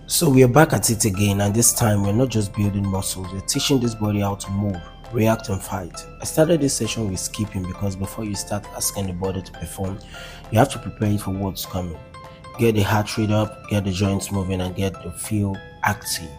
So we are back at it again, and this time we're not just building muscles, we're teaching this body how to move, react, and fight. I started this session with skipping because before you start asking the body to perform, you have to prepare it for what's coming. Get the heart rate up, get the joints moving, and get the feel active.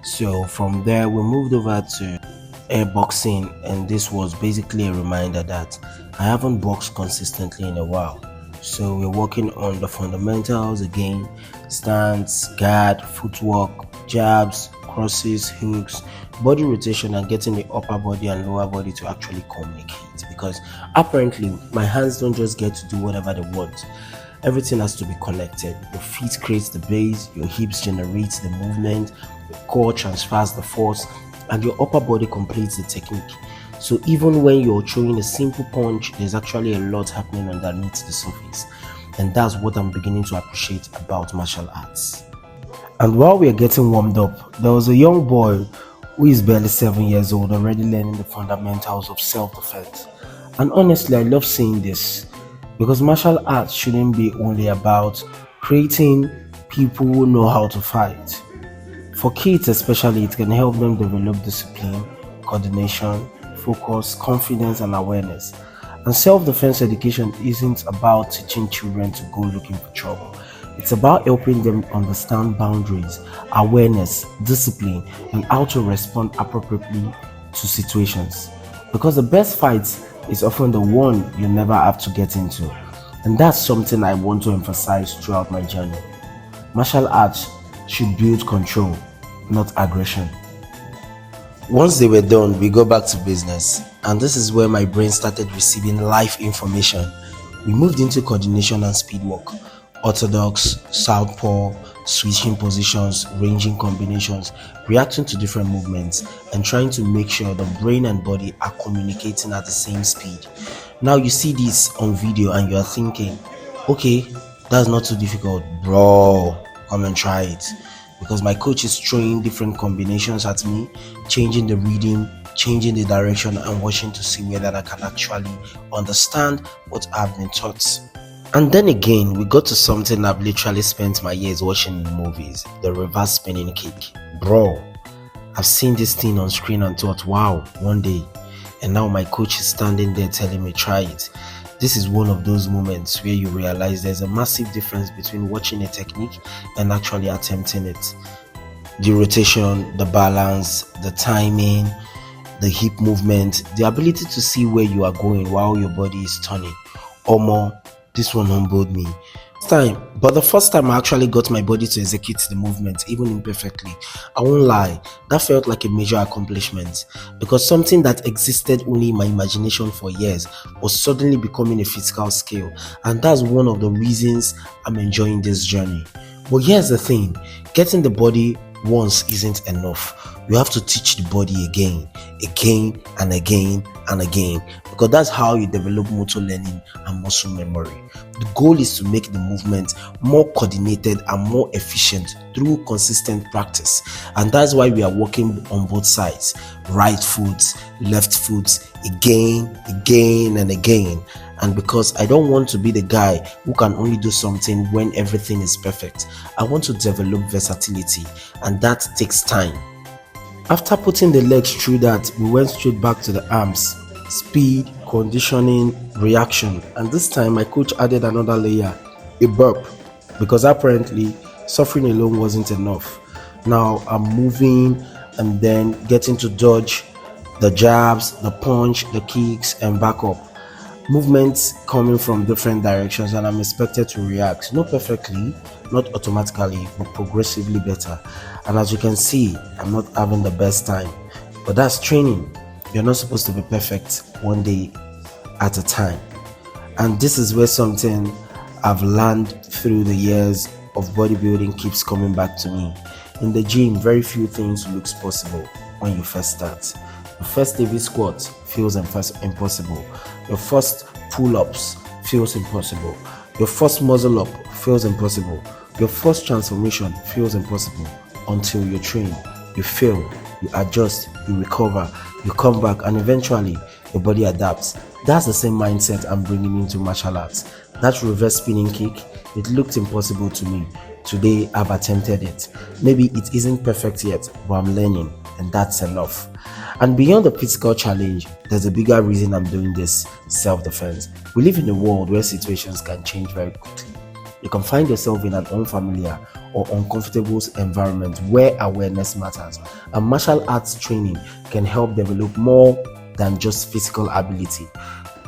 So from there, we moved over to air boxing, and this was basically a reminder that I haven't boxed consistently in a while. So we're working on the fundamentals again: stance, guard, footwork, jabs, crosses, hooks, body rotation, and getting the upper body and lower body to actually communicate. Because apparently, my hands don't just get to do whatever they want. Everything has to be connected. Your feet creates the base, your hips generate the movement, your core transfers the force, and your upper body completes the technique. So even when you're throwing a simple punch, there's actually a lot happening underneath the surface. And that's what I'm beginning to appreciate about martial arts. And while we are getting warmed up, there was a young boy who is barely 7 years old already learning the fundamentals of self-defense. And honestly, I love seeing this because martial arts shouldn't be only about creating people who know how to fight. For kids especially, it can help them develop discipline, coordination, focus, confidence, and awareness. And self-defense education isn't about teaching children to go looking for trouble. It's about helping them understand boundaries, awareness, discipline, and how to respond appropriately to situations. Because the best fight is often the one you never have to get into. And that's something I want to emphasize throughout my journey. Martial arts should build control, not aggression. Once they were done, we go back to business, and this is where my brain started receiving live information. We moved into coordination and speed work, orthodox, southpaw, switching positions, ranging combinations, reacting to different movements, and trying to make sure the brain and body are communicating at the same speed. Now you see this on video and you are thinking, okay, that's not too difficult, bro. Come and try it. Because my coach is throwing different combinations at me, changing the rhythm, changing the direction, and watching to see whether I can actually understand what I've been taught. And then again, we got to something I've literally spent my years watching in movies: the reverse spinning kick. Bro, I've seen this thing on screen and thought, wow, one day. And now my coach is standing there telling me, try it. This is one of those moments where you realize there's a massive difference between watching a technique and actually attempting it. The rotation, the balance, the timing, the hip movement, the ability to see where you are going while your body is turning. Or more, this one humbled me. But the first time I actually got my body to execute the movement, even imperfectly, I won't lie, that felt like a major accomplishment, because something that existed only in my imagination for years was suddenly becoming a physical skill, and that's one of the reasons I'm enjoying this journey. But here's the thing: getting the body once isn't enough. You have to teach the body again, and again, and again, because that's how you develop motor learning and muscle memory. The goal is to make the movement more coordinated and more efficient through consistent practice. And that's why we are working on both sides: right foot, left foot, again, and again. And because I don't want to be the guy who can only do something when everything is perfect, I want to develop versatility, and that takes time. After putting the legs through that, we went straight back to the arms: speed, conditioning, reaction. And this time my coach added another layer: a burp, because apparently suffering alone wasn't enough. Now I'm moving and then getting to dodge the jabs, the punch, the kicks, and back up. Movements coming from different directions, and I'm expected to react, not perfectly, not automatically, but progressively better. And as you can see, I'm not having the best time, but that's training. You're not supposed to be perfect one day at a time. And this is where something I've learned through the years of bodybuilding keeps coming back to me. In the gym, very few things looks possible when you first start. Your first heavy squat feels impossible. Your first pull-ups feels impossible. Your first muzzle up feels impossible. Your first transformation feels impossible until you train, you fail, you adjust, you recover, you come back, and eventually your body adapts. That's the same mindset I'm bringing into martial arts. That reverse spinning kick, it looked impossible to me, Today I've attempted it. Maybe it isn't perfect yet, but I'm learning, and that's enough. And beyond the physical challenge, there's a bigger reason I'm doing this: self-defense. We live in a world where situations can change very quickly. You can find yourself in an unfamiliar or uncomfortable environment where awareness matters. And martial arts training can help develop more than just physical ability.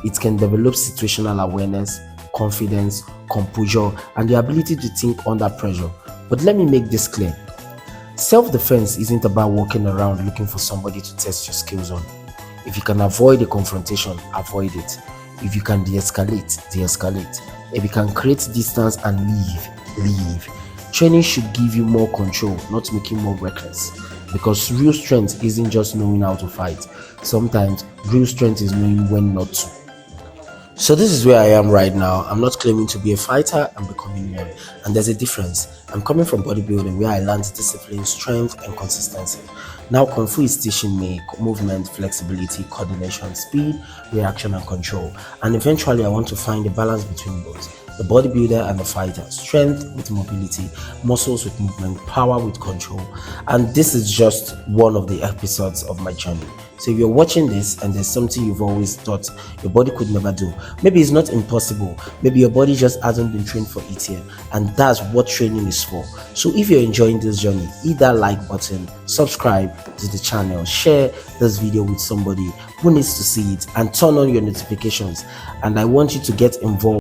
It can develop situational awareness, confidence, composure, and the ability to think under pressure. But let me make this clear: self-defense isn't about walking around looking for somebody to test your skills on. If you can avoid a confrontation, avoid it. If you can de-escalate, de-escalate. If you can create distance and leave, leave. Training should give you more control, not make you more reckless. Because real strength isn't just knowing how to fight. Sometimes real strength is knowing when not to. So this is where I am right now. I'm not claiming to be a fighter, I'm becoming one. And there's a difference. I'm coming from bodybuilding where I learned discipline, strength, and consistency. Now Kung Fu is teaching me movement, flexibility, coordination, speed, reaction, and control. And eventually I want to find a balance between both: the bodybuilder and the fighter, strength with mobility, muscles with movement, power with control. And this is just one of the episodes of my journey. So if you're watching this and there's something you've always thought your body could never do, maybe it's not impossible, maybe your body just hasn't been trained for it yet, and that's what training is for. So if you're enjoying this journey, hit that like button, subscribe to the channel, share this video with somebody who needs to see it, and turn on your notifications. And I want you to get involved.